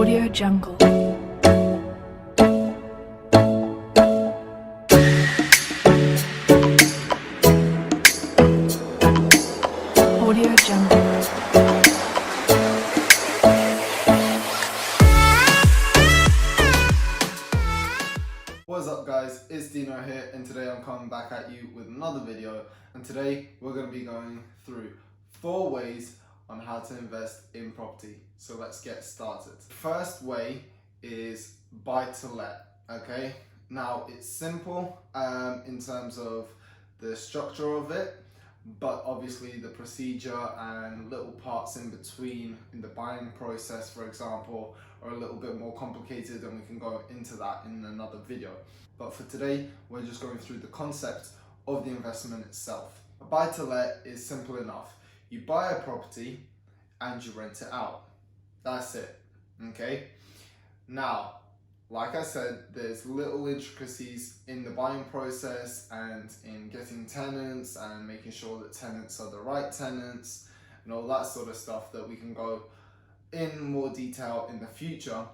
Audio Jungle. Audio Jungle. What's up guys, it's Dino here, and today I'm coming back at you with another video, and today we're going to be going through 4 ways on how to invest in property. So let's get started. First way is buy to let. Okay, now it's simple in terms of the structure of it, but obviously the procedure and little parts in between in the buying process, for example, are a little bit more complicated, and we can go into that in another video. But for today, we're just going through the concept of the investment itself. A buy to let is simple enough. You buy a property and you rent it out. That's it. Okay. Now, like I said, there's little intricacies in the buying process and in getting tenants and making sure that tenants are the right tenants and all that sort of stuff that we can go in more detail in the future.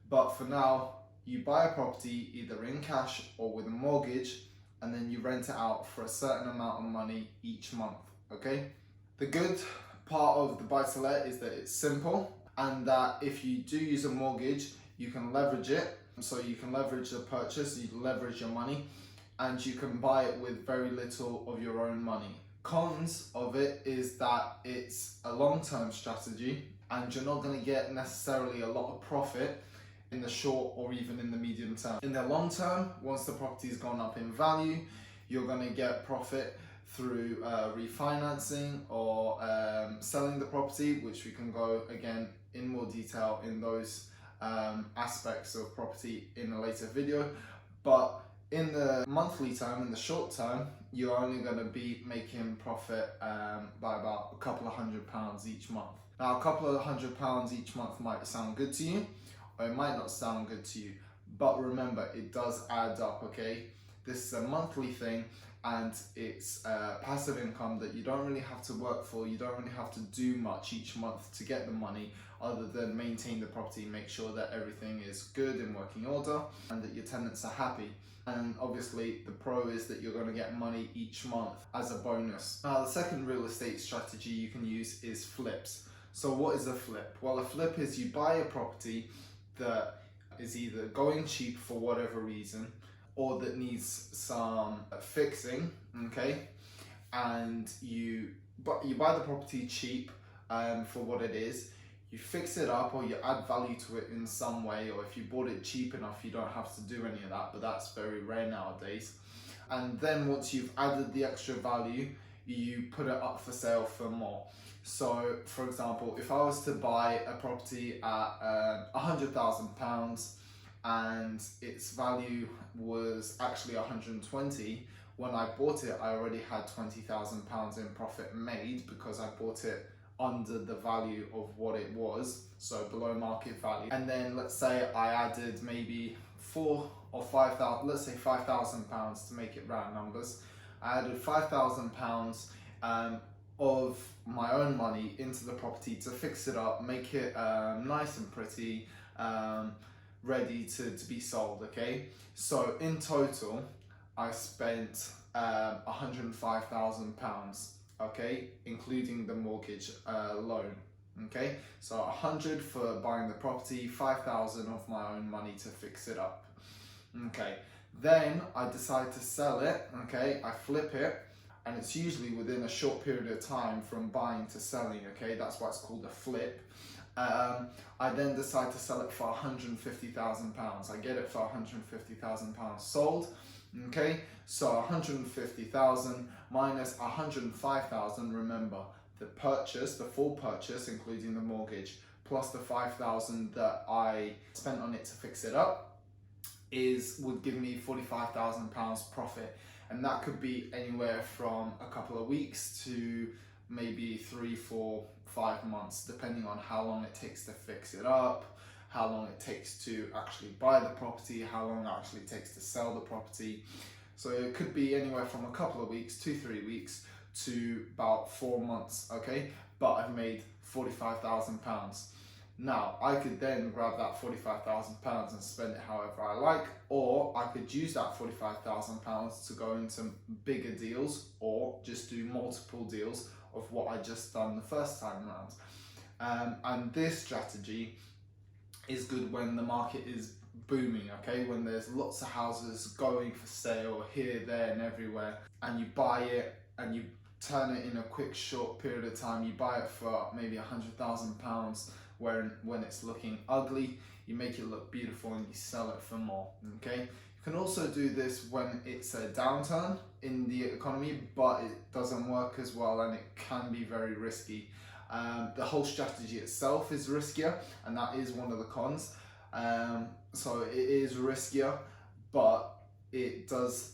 But for now, you buy a property either in cash or with a mortgage, and then you rent it out for a certain amount of money each month. Okay. The good part of the buy to let is that it's simple, and that if you do use a mortgage, you can leverage it. So you can leverage the purchase, you leverage your money, and you can buy it with very little of your own money. Cons of it is that it's a long-term strategy, and you're not going to get necessarily a lot of profit in the short or even in the medium term. In the long term, once the property's gone up in value, you're going to get profit through refinancing or selling the property, which we can go again in more detail in those aspects of property in a later video. But in the monthly term, in the short term, you're only going to be making profit by about a couple of £100 each month. Now, a couple of £100 each month might sound good to you, or it might not sound good to you, but remember, it does add up. Okay, this is a monthly thing, and it's passive income that you don't really have to work for. You don't really have to do much each month to get the money, other than maintain the property, make sure that everything is good in working order and that your tenants are happy. And obviously the pro is that you're going to get money each month as a bonus. Now, the second real estate strategy you can use is flips. So what is a flip? Well, a flip is you buy a property that is either going cheap for whatever reason, or that needs some fixing, okay? And you buy the property cheap for what it is. You fix it up, or you add value to it in some way, or if you bought it cheap enough, you don't have to do any of that, but that's very rare nowadays. And then once you've added the extra value, you put it up for sale for more. So, for example, if I was to buy a property at £100,000 and its value was actually 120, when I bought it, I already had £20,000 in profit made, because I bought it under the value of what it was, so below market value. And then let's say I added maybe £4,000 or £5,000, let's say £5,000 to make it round numbers. I added £5,000 of my own money into the property to fix it up, make it nice and pretty, ready to be sold. Okay, so in total I spent £105,000, okay, including the mortgage loan. Okay, so 100 for buying the property, 5,000 of my own money to fix it up. Okay, then I decide to sell it. Okay, I flip it, and it's usually within a short period of time from buying to selling. Okay, that's why it's called a flip. I then decide to sell it for £150,000. I get it for £150,000 sold. Okay, so 150,000 minus 105,000. Remember, the purchase, the full purchase, including the mortgage, plus the 5,000 that I spent on it to fix it up, would give me £45,000 profit. And that could be anywhere from a couple of weeks to maybe 3, 4, 5 months, depending on how long it takes to fix it up, how long it takes to actually buy the property, how long it actually takes to sell the property. So it could be anywhere from a couple of weeks, 2-3 weeks, to about 4 months, okay? But I've made £45,000. Now, I could then grab that £45,000 and spend it however I like, or I could use that £45,000 to go into bigger deals or just do multiple deals of what I just done the first time around. And this strategy is good when the market is booming, okay? When there's lots of houses going for sale here, there, and everywhere, and you buy it and you turn it in a quick, short period of time. You buy it for maybe £100,000, when it's looking ugly, you make it look beautiful and you sell it for more, okay? You can also do this when it's a downturn in the economy, but it doesn't work as well and it can be very risky. The whole strategy itself is riskier, and that is one of the cons. So it is riskier, but it does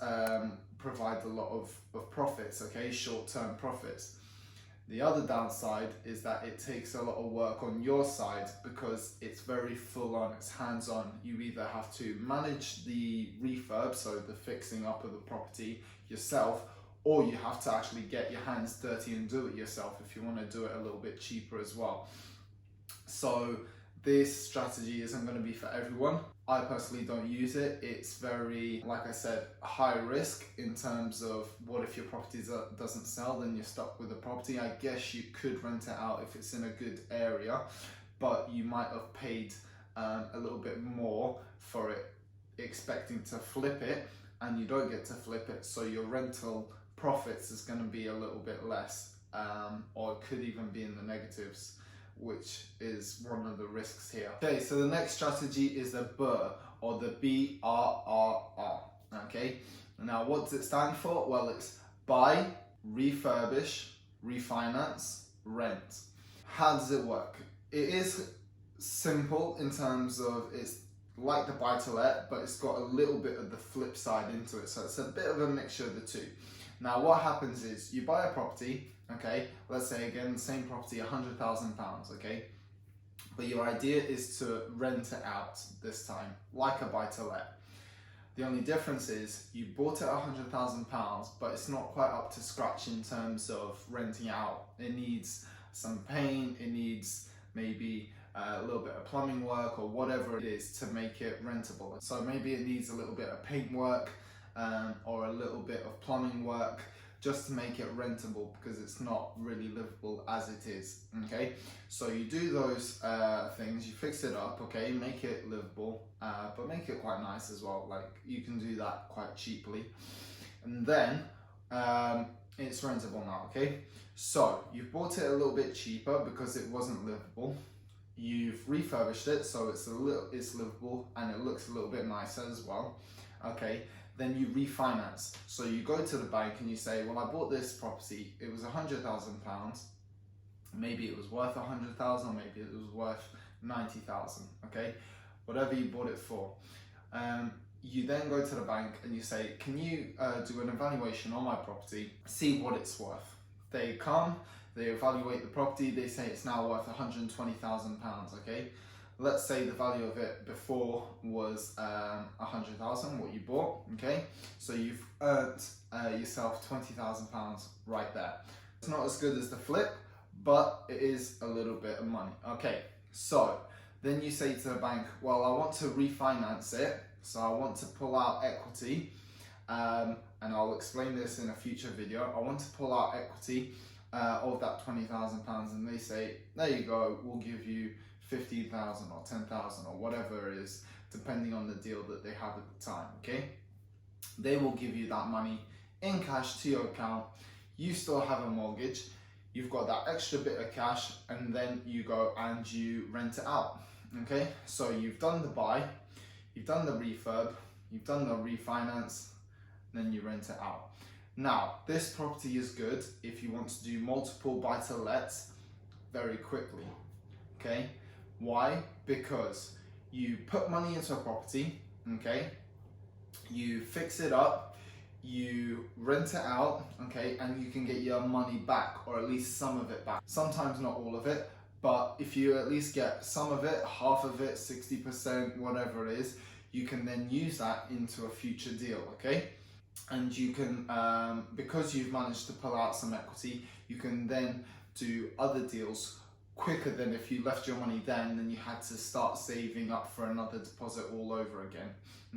provide a lot of profits, okay, short-term profits. The other downside is that it takes a lot of work on your side because it's very full on, it's hands on. You either have to manage the refurb, so the fixing up of the property yourself, or you have to actually get your hands dirty and do it yourself if you want to do it a little bit cheaper as well. So this strategy isn't going to be for everyone. I personally don't use it. It's very, like I said, high risk in terms of what if your property doesn't sell, then you're stuck with the property. I guess you could rent it out if it's in a good area, but you might have paid a little bit more for it, expecting to flip it, and you don't get to flip it, so your rental profits is going to be a little bit less, or it could even be in the negatives, which is one of the risks here. Okay, so the next strategy is the BRRRR, or the BRRR. Okay, now what does it stand for? Well, it's buy, refurbish, refinance, rent. How does it work? It is simple in terms of it's like the buy to let, but it's got a little bit of the flip side into it. So it's a bit of a mixture of the two. Now what happens is you buy a property, okay, let's say again the same property, £100,000, okay, but your idea is to rent it out this time like a buy to let. The only difference is you bought it £100,000, but it's not quite up to scratch in terms of renting out. It needs some paint, it needs maybe a little bit of plumbing work or whatever it is to make it rentable. So maybe it needs a little bit of paint work or a little bit of plumbing work just to make it rentable, because it's not really livable as it is, okay? So you do those things, you fix it up, okay, make it livable, but make it quite nice as well. Like, you can do that quite cheaply. And then it's rentable now, okay? So you've bought it a little bit cheaper because it wasn't livable. You've refurbished it so it's livable and it looks a little bit nicer as well, okay? Then you refinance. So you go to the bank and you say, well, I bought this property, it was £100,000, maybe it was worth 100,000, or maybe it was worth 90,000, okay? Whatever you bought it for. You then go to the bank and you say, can you do an evaluation on my property, see what it's worth. They come, they evaluate the property, they say it's now worth £120,000, okay? Let's say the value of it before was 100,000, what you bought, okay? So you've earned yourself £20,000 right there. It's not as good as the flip, but it is a little bit of money. Okay, so then you say to the bank, well, I want to refinance it, so I want to pull out equity, and I'll explain this in a future video. I want to pull out equity of that £20,000, and they say, there you go, we'll give you 15,000 or 10,000 or whatever it is, depending on the deal that they have at the time, okay? They will give you that money in cash to your account. You still have a mortgage, you've got that extra bit of cash, and then you go and you rent it out, okay? So you've done the buy, you've done the refurb, you've done the refinance, then you rent it out. Now, this property is good if you want to do multiple buy-to-lets very quickly, okay? Why? Because you put money into a property, okay? You fix it up, you rent it out, okay? And you can get your money back, or at least some of it back. Sometimes not all of it, but if you at least get some of it, half of it, 60%, whatever it is, you can then use that into a future deal, okay? And you can, because you've managed to pull out some equity, you can then do other deals quicker than if you left your money then and you had to start saving up for another deposit all over again.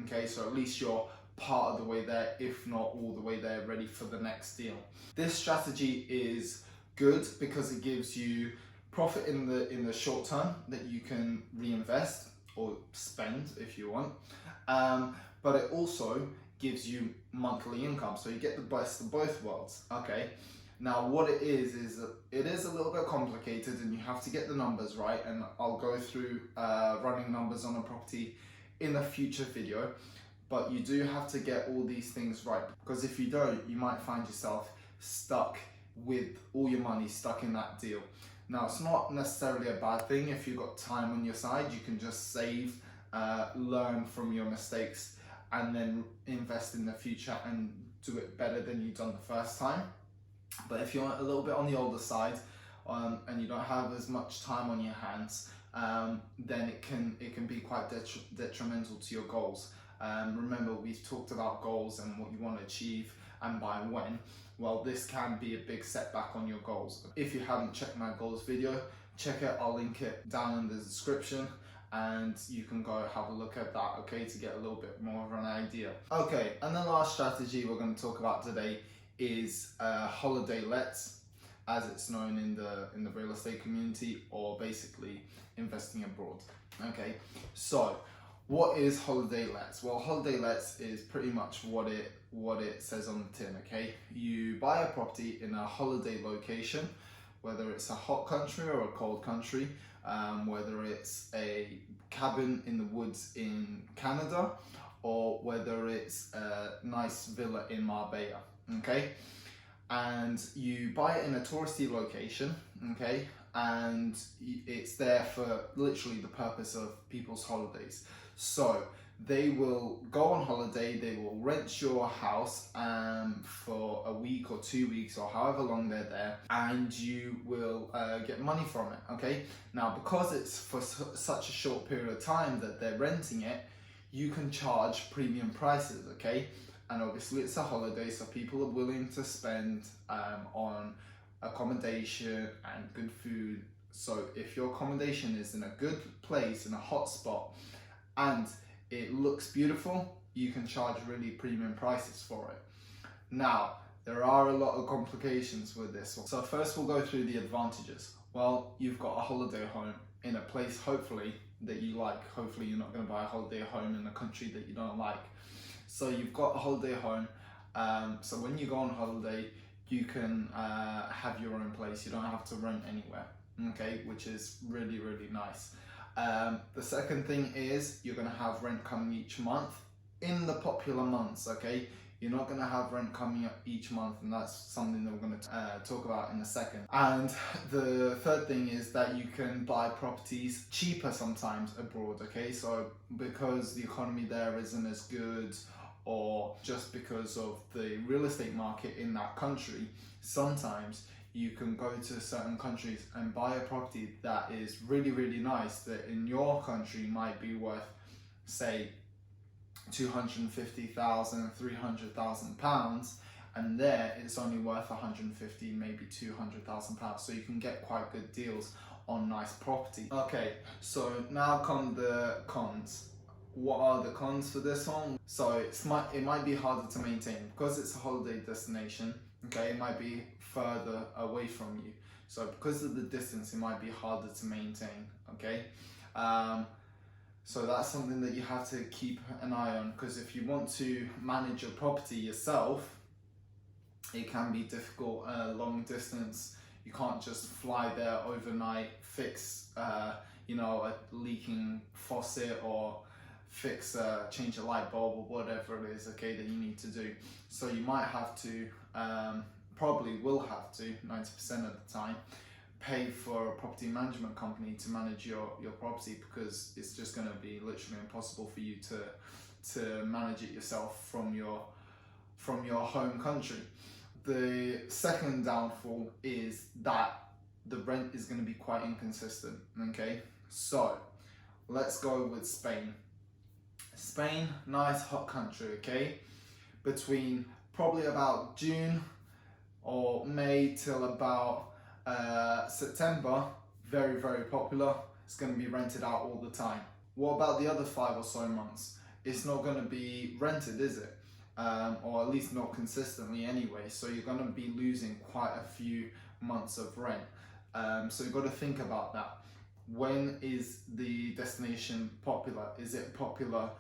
Okay, so at least you're part of the way there, if not all the way there, ready for the next deal. This strategy is good because it gives you profit in the short term that you can reinvest or spend if you want, but it also gives you monthly income, so you get the best of both worlds. Okay, now what it is that it is a little bit complicated and you have to get the numbers right, and I'll go through running numbers on a property in a future video, but you do have to get all these things right, because if you don't, you might find yourself stuck with all your money stuck in that deal. Now, it's not necessarily a bad thing. If you've got time on your side, you can just save, learn from your mistakes, and then invest in the future and do it better than you've done the first time. But if you're a little bit on the older side, and you don't have as much time on your hands, then it can be quite detrimental to your goals. Remember, we've talked about goals and what you want to achieve and by when. Well, this can be a big setback on your goals. If you haven't checked my goals video, check it. I'll link it down in the description and you can go have a look at that, okay, to get a little bit more of an idea. Okay, and the last strategy we're going to talk about today is holiday lets, as it's known in the real estate community, or basically investing abroad. Okay, so what is holiday lets? Well, holiday lets is pretty much what it says on the tin. Okay, you buy a property in a holiday location, whether it's a hot country or a cold country, whether it's a cabin in the woods in Canada, or whether it's a nice villa in Marbella. Okay, and you buy it in a touristy location. Okay, and it's there for literally the purpose of people's holidays. So they will go on holiday, they will rent your house for a week or 2 weeks or however long they're there, and you will get money from it. Okay, now because it's for such a short period of time that they're renting it, you can charge premium prices. Okay, and obviously it's a holiday, so people are willing to spend on accommodation and good food. So if your accommodation is in a good place, in a hot spot, and it looks beautiful, you can charge really premium prices for it. Now, there are a lot of complications with this one. So first we'll go through the advantages. Well, you've got a holiday home in a place, hopefully, that you like. Hopefully you're not going to buy a holiday home in a country that you don't like. So you've got a holiday home. So when you go on holiday, you can have your own place. You don't have to rent anywhere, okay, which is really, really nice. The second thing is you're going to have rent coming each month in the popular months. Okay, you're not going to have rent coming up each month, and that's something that we're going to talk about in a second. And the third thing is that you can buy properties cheaper sometimes abroad. Okay, so because the economy there isn't as good, or just because of the real estate market in that country, sometimes you can go to certain countries and buy a property that is really, really nice, that in your country might be worth, say, 250,000, 300,000 pounds, and there it's only worth 150, maybe 200,000 pounds. So you can get quite good deals on nice property. Okay, so now come the cons. What are the cons for this one? So it might be harder to maintain because it's a holiday destination. Okay, it might be further away from you, so because of the distance it might be harder to maintain. Okay, so that's something that you have to keep an eye on, because if you want to manage your property yourself, it can be difficult. Long distance, you can't just fly there overnight, fix a leaking faucet, or change a light bulb, or whatever it is, okay, that you need to do. So you might have to, probably will have to, 90% of the time, pay for a property management company to manage your property, because it's just going to be literally impossible for you to manage it yourself from your home country. The second downfall is that the rent is going to be quite inconsistent. Okay, so let's go with Spain. Spain, nice hot country. Okay, between probably about June or May till about September, very, very popular. It's going to be rented out all the time. What about the other 5 or so months? It's not going to be rented, is it? Or at least not consistently anyway. So you're going to be losing quite a few months of rent. So you've got to think about that. When is the destination popular? Is it popular,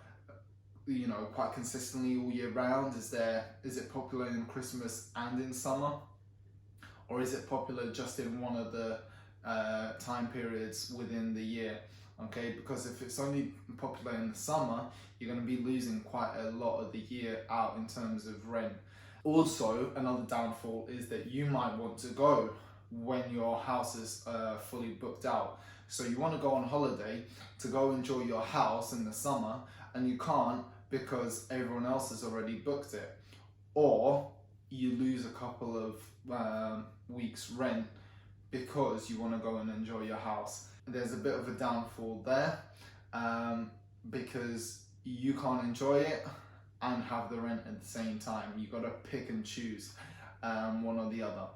quite consistently all year round? Is it popular in Christmas and in summer? Or is it popular just in one of the time periods within the year? Okay, because if it's only popular in the summer, you're going to be losing quite a lot of the year out in terms of rent. Also, another downfall is that you might want to go when your house is fully booked out. So you want to go on holiday to go enjoy your house in the summer, and you can't because everyone else has already booked it. Or you lose a couple of weeks rent because you want to go and enjoy your house. There's a bit of a downfall there because you can't enjoy it and have the rent at the same time. You've got to pick and choose one or the other.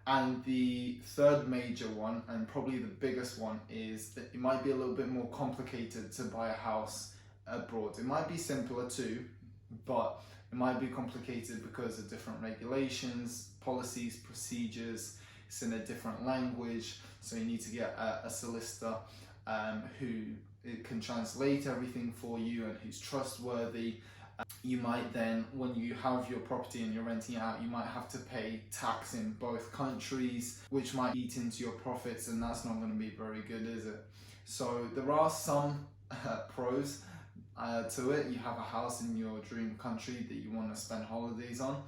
And the third major one, and probably the biggest one, is that it might be a little bit more complicated to buy a house abroad. It might be simpler too, but it might be complicated because of different regulations, policies, procedures. It's in a different language, so you need to get a solicitor who can translate everything for you and who's trustworthy. You might then, when you have your property and you're renting it out, you might have to pay tax in both countries, which might eat into your profits, and that's not going to be very good, is it? So there are some pros to it. You have a house in your dream country that you want to spend holidays on,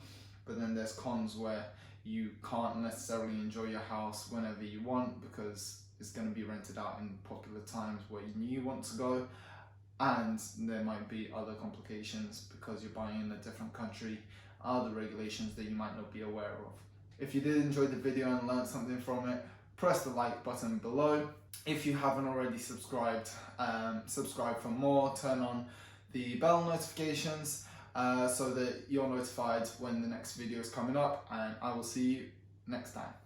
but then there's cons where you can't necessarily enjoy your house whenever you want because it's going to be rented out in popular times where you want to go, and there might be other complications because you're buying in a different country, other regulations that you might not be aware of. If you did enjoy the video and learned something from it, press the like button below. If you haven't already subscribed, subscribe for more, turn on the bell notifications so that you're notified when the next video is coming up, and I will see you next time.